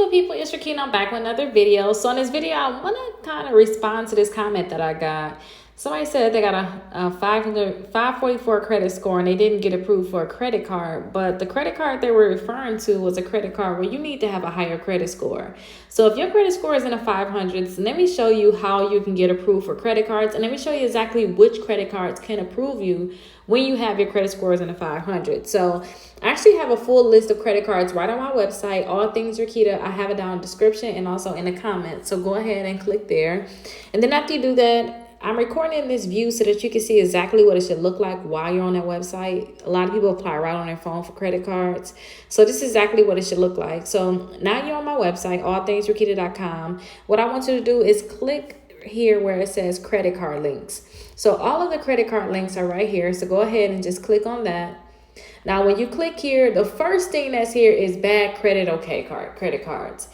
good people, it's Rickita. I'm back with another video. So in this video, I want to kind of respond to this comment that I got. Somebody said they got a 544 credit score and they didn't get approved for a credit card. But the credit card they were referring to was a credit card where you need to have a higher credit score. So if your credit score is in the 500s, let me show you how you can get approved for credit cards. And let me show you exactly which credit cards can approve you when you have your credit scores in the 500s. So I actually have a full list of credit cards right on my website, All Things Rickita. I have it down in the description and also in the comments. So go ahead and click there. And then after you do that, I'm recording this view so that you can see exactly what it should look like while you're on that website. A lot of people apply right on their phone for credit cards. So this is exactly what it should look like. So now you're on my website, allthingsrickita.com. What I want you to do is click here where it says credit card links. So all of the credit card links are right here. So go ahead and just click on that. Now, when you click here, the first thing that's here is bad credit, credit cards.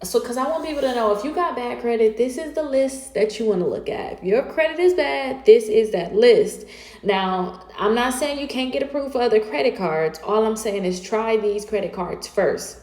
So, because I want people to know, if you got bad credit, this is the list that you want to look at. If your credit is bad, this is that list. Now, I'm not saying you can't get approved for other credit cards. All I'm saying is try these credit cards first.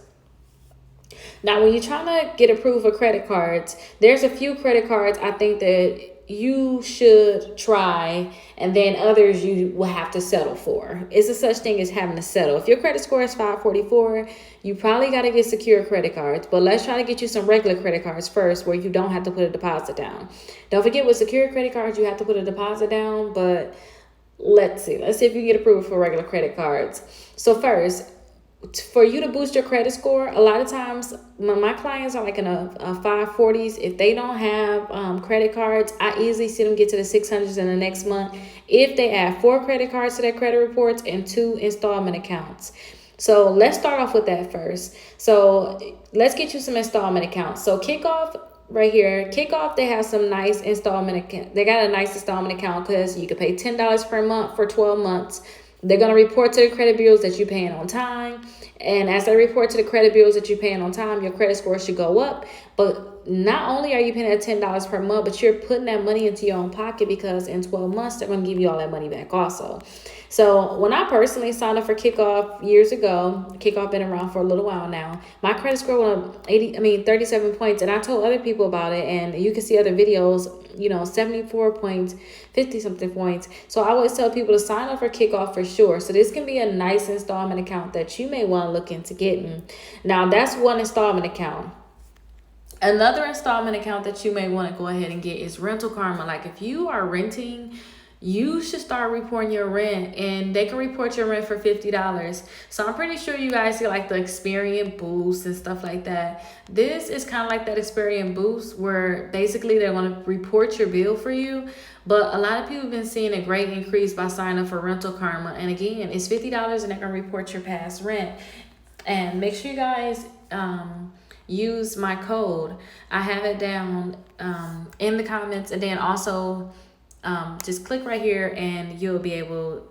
Now, when you're trying to get approved for credit cards, there's a few credit cards I think that you should try, and then others you will have to settle for. It's a such thing as having to settle. If your credit score is 544, you probably got to get secure credit cards, but let's try to get you some regular credit cards first where you don't have to put a deposit down. Don't forget, with secure credit cards, you have to put a deposit down, but let's see if you can get approved for regular credit cards. So first, for you to boost your credit score, a lot of times when my clients are like in a 540s, if they don't have credit cards, I easily see them get to the 600s in the next month if they add 4 credit cards to their credit reports and 2 installment accounts. So let's start off with that first. So let's get you some installment accounts. So Kickoff right here, Kickoff, they have some nice installment account. They got a nice installment account because you can pay $10 per month for 12 months. They're going to report to the credit bureaus that you're paying on time. And as they report to the credit bureaus that you're paying on time, your credit score should go up. But not only are you paying that $10 per month, but you're putting that money into your own pocket because in 12 months, they're going to give you all that money back also. So when I personally signed up for Kickoff years ago, Kickoff been around for a little while now, my credit score went up 37 points. And I told other people about it, and you can see other videos, 74 points, 50 something points. So I always tell people to sign up for Kickoff for sure. So this can be a nice installment account that you may want to look into getting. Now that's one installment account. Another installment account that you may want to go ahead and get is Rental Karma. Like if you are renting, you should start reporting your rent, and they can report your rent for $50. So I'm pretty sure you guys get like the Experian Boost and stuff like that. This is kind of like that Experian Boost where basically they're going to report your bill for you. But a lot of people have been seeing a great increase by signing up for Rental Karma. And again, it's $50 and they're going to report your past rent. And make sure you guys use my code. I have it down in the comments, and then also just click right here and you'll be able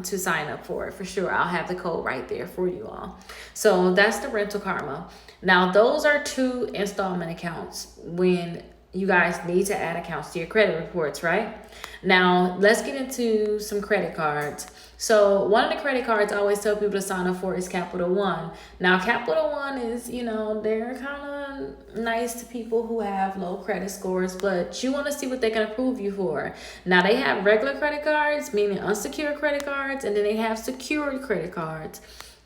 to sign up for it for sure. I'll have the code right there for you all. So that's the Rental Karma. Now those are 2 installment accounts when you guys need to add accounts to your credit reports, right? Now let's get into some credit cards. So one of the credit cards I always tell people to sign up for is CapitalOne. Now CapitalOne is, they're kind of nice to people who have low credit scores, but you want to see what they can approve you for. Now they have regular credit cards, meaning unsecured credit cards, and then they have secured credit cards.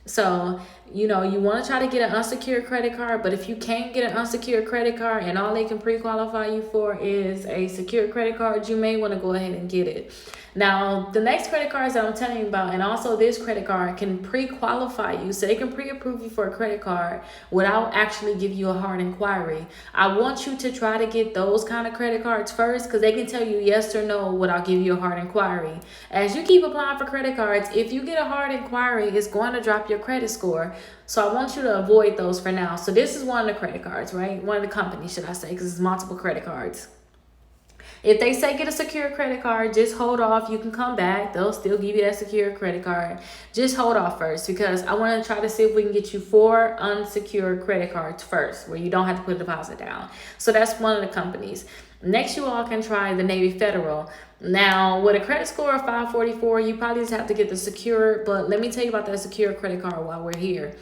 So, you want to try to get an unsecured credit card, but if you can't get an unsecured credit card and all they can pre-qualify you for is a secured credit card, you may want to go ahead and get it. Now, the next credit cards that I'm telling you about, and also this credit card, can pre-qualify you. So they can pre-approve you for a credit card without actually give you a hard inquiry. I want you to try to get those kind of credit cards first because they can tell you yes or no without giving you a hard inquiry. As you keep applying for credit cards, if you get a hard inquiry, it's going to drop your credit score. So I want you to avoid those for now. So this is one of the credit cards, right? One of the companies, should I say, because it's multiple credit cards. If they say get a secure credit card, just hold off. You can come back. They'll still give you that secure credit card. Just hold off first because I want to try to see if we can get you 4 unsecured credit cards first where you don't have to put a deposit down. So that's one of the companies. Next, you all can try the Navy Federal. Now, with a credit score of 544, you probably just have to get the secure, but let me tell you about that secure credit card while we're here.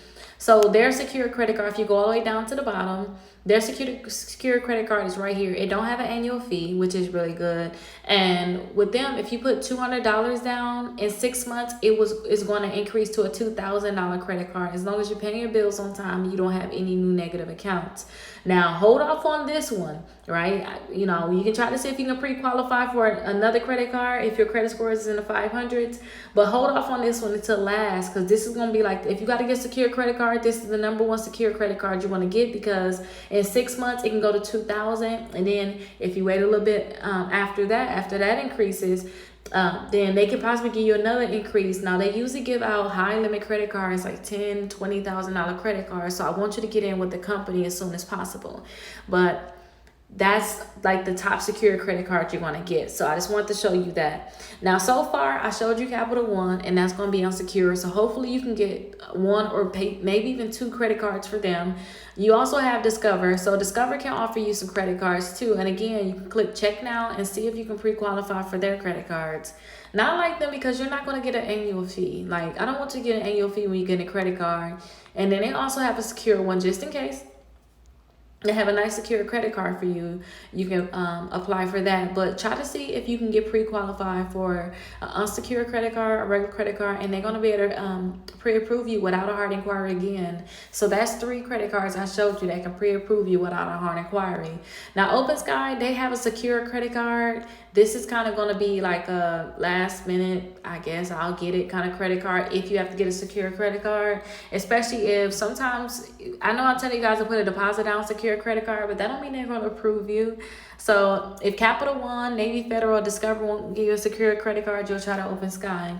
So their secure credit card, if you go all the way down to the bottom, their secure credit card is right here. It don't have an annual fee, which is really good. And with them, if you put $200 down in 6 months, it's going to increase to a $2,000 credit card. As long as you're paying your bills on time, you don't have any new negative accounts. Now, hold off on this one, right? You know, you can try to see if you can pre-qualify for another credit card if your credit score is in the 500s, but hold off on this one until last, because this is going to be like, if you got to get a secure credit card, this is the number one secure credit card you want to get, because in 6 months, it can go to 2,000. And then if you wait a little bit after that increases, then they could possibly give you another increase. Now, they usually give out high limit credit cards, like $10,000, $20,000 credit cards. So I want you to get in with the company as soon as possible. But that's like the top secure credit card you're going to get. So I just want to show you that. Now, so far, I showed you Capital One, and that's going to be unsecure. So hopefully you can get one or maybe even 2 credit cards for them. You also have Discover. So Discover can offer you some credit cards too. And again, you can click check now and see if you can pre-qualify for their credit cards. Not like them, because you're not going to get an annual fee. Like, I don't want you to get an annual fee when you get a credit card. And then they also have a secure one just in case. They have a nice secure credit card for you. You can apply for that, but try to see if you can get pre-qualified for an unsecured credit card, a regular credit card, and they're going to be able to pre-approve you without a hard inquiry again. So that's 3 credit cards I showed you that can pre-approve you without a hard inquiry. Now, OpenSky, they have a secure credit card. This is kind of going to be like a last minute, I guess I'll get it kind of credit card if you have to get a secure credit card, especially if sometimes, I know I tell you guys to put a deposit down secure credit card, but that don't mean they're going to approve you. So if Capital One, Navy Federal, Discover won't give you a secure credit card, you'll try to OpenSky.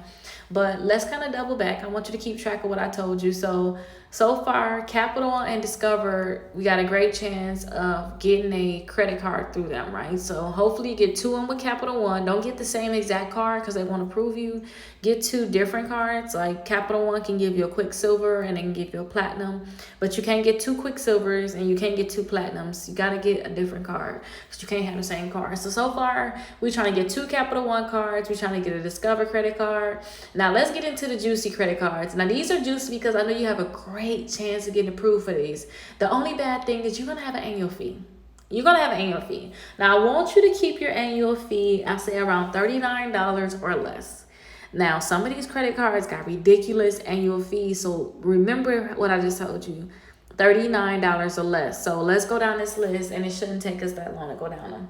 But let's kind of double back. I want you to keep track of what I told you. So far, CapitalOne and Discover, we got a great chance of getting a credit card through them, right? So hopefully you get 2 in with CapitalOne. Don't get the same exact card because they won't approve you. Get 2 different cards. Like CapitalOne can give you a Quicksilver and they can give you a Platinum. But you can't get 2 Quicksilvers and you can't get 2 Platinums. You got to get a different card because you can't have the same card. So far, we're trying to get 2 CapitalOne cards. We're trying to get a Discover credit card. Now, let's get into the juicy credit cards. Now, these are juicy because I know you have a great chance of getting approved for these. The only bad thing is you're going to have an annual fee. You're going to have an annual fee. Now, I want you to keep your annual fee, I'll say around $39 or less. Now, some of these credit cards got ridiculous annual fees. So remember what I just told you, $39 or less. So let's go down this list, and it shouldn't take us that long to go down them.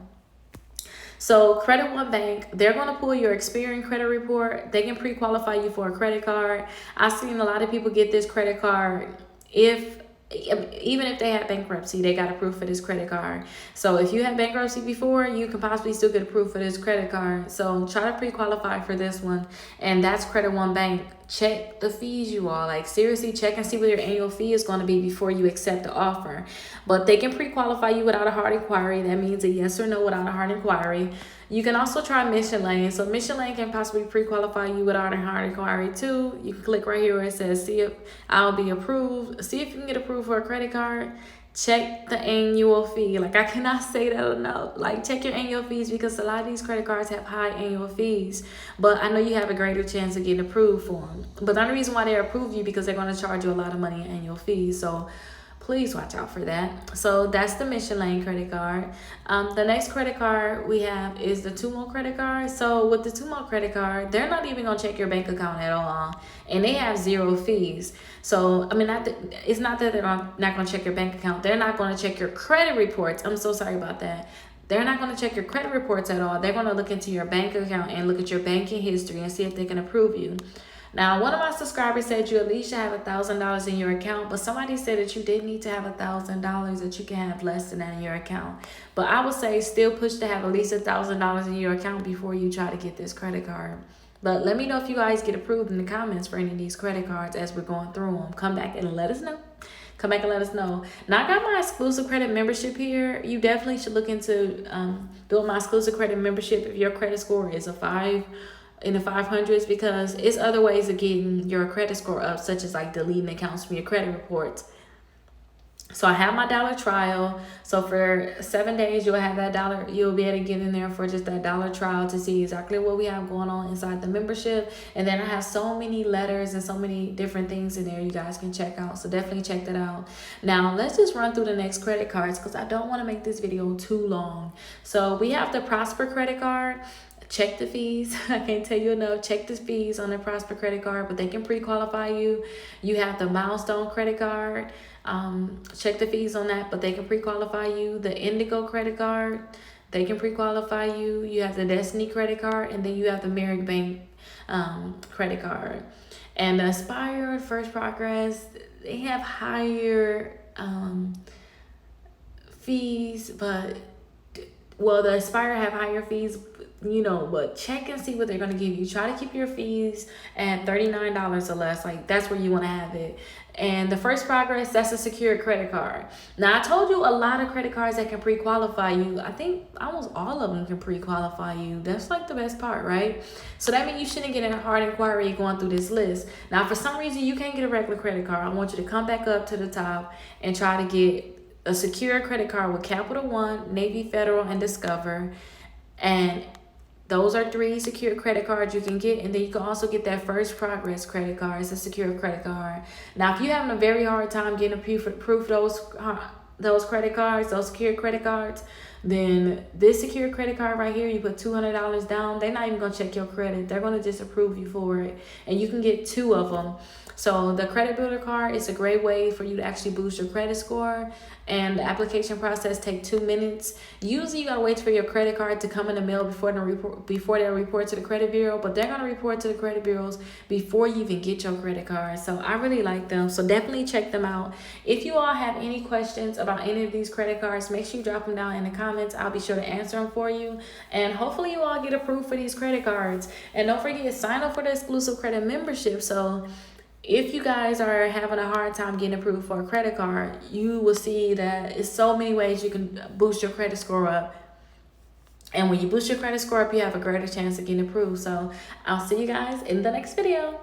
So Credit One Bank, they're going to pull your Experian credit report. They can pre-qualify you for a credit card. I've seen a lot of people get this credit card even if they had bankruptcy, they got approved for this credit card. So if you had bankruptcy before, you can possibly still get approved for this credit card. So try to pre-qualify for this one. And that's Credit One Bank. Check the fees, you all. Like, seriously, check and see what your annual fee is going to be before you accept the offer. But they can pre-qualify you without a hard inquiry. That means a yes or no without a hard inquiry. You can also try Mission Lane. So Mission Lane can possibly pre-qualify you without a hard inquiry too. You can click right here where it says, see if I'll be approved. See if you can get approved for a credit card. Check the annual fee. Like, I cannot say that enough. Like, check your annual fees because a lot of these credit cards have high annual fees. But I know you have a greater chance of getting approved for them. But the only reason why they approve you because they're going to charge you a lot of money in annual fees. So please watch out for that. So that's the Mission Lane credit card. The next credit card we have is the Tumo credit card. So with the Tumo credit card, they're not even going to check your bank account at all. And they have 0 fees. So, I mean, it's not that they're not going to check your bank account. They're not going to check your credit reports. I'm so sorry about that. They're not going to check your credit reports at all. They're going to look into your bank account and look at your banking history and see if they can approve you. Now, one of my subscribers said you at least should have $1,000 in your account, but somebody said that you did need to have $1,000, that you can have less than that in your account. But I would say still push to have at least $1,000 in your account before you try to get this credit card. But let me know if you guys get approved in the comments for any of these credit cards as we're going through them. Come back and let us know. Come back and let us know. Now, I got my exclusive credit membership here. You definitely should look into doing my exclusive credit membership if your credit score is a 5 in the 500s, because it's other ways of getting your credit score up, such as like deleting accounts from your credit reports. So I have my dollar trial. So for 7 days, you'll have that dollar. You'll be able to get in there for just that dollar trial to see exactly what we have going on inside the membership. And then I have so many letters and so many different things in there you guys can check out. So definitely check that out. Now let's just run through the next credit cards because I don't want to make this video too long. So we have the Prosper credit card. Check the fees. I can't tell you enough. Check the fees on the Prosper credit card, but they can pre-qualify you. You have the Milestone credit card. Check the fees on that, but they can pre-qualify you. The Indigo credit card, they can pre-qualify you. You have the Destiny credit card, and then you have the Merrick Bank credit card. And the Aspire, First Progress, they have higher fees, but well, the Aspire have higher fees, but check and see what they're going to give you. Try to keep your fees at $39 or less. Like, that's where you want to have it. And the First Progress, that's a secured credit card. Now, I told you a lot of credit cards that can pre-qualify you. I think almost all of them can pre-qualify you. That's like the best part, right? So that means you shouldn't get a hard inquiry going through this list. Now, for some reason, you can't get a regular credit card. I want you to come back up to the top and try to get a secure credit card with Capital One, Navy Federal, and Discover. And those are 3 secure credit cards you can get. And then you can also get that First Progress credit card. It's a secure credit card. Now, if you're having a very hard time getting proof those credit cards, those secure credit cards, then this secure credit card right here, you put $200 down. They're not even going to check your credit. They're going to just approve you for it. And you can get 2 of them. So the credit builder card is a great way for you to actually boost your credit score, and the application process takes 2 minutes. Usually you gotta wait for your credit card to come in the mail before they report to the credit bureau, but they're gonna report to the credit bureaus before you even get your credit card. So I really like them. So definitely check them out. If you all have any questions about any of these credit cards, make sure you drop them down in the comments. I'll be sure to answer them for you. And hopefully you all get approved for these credit cards. And don't forget, sign up for the exclusive credit membership. So if you guys are having a hard time getting approved for a credit card, you will see that it's so many ways you can boost your credit score up. And when you boost your credit score up, you have a greater chance of getting approved. So I'll see you guys in the next video.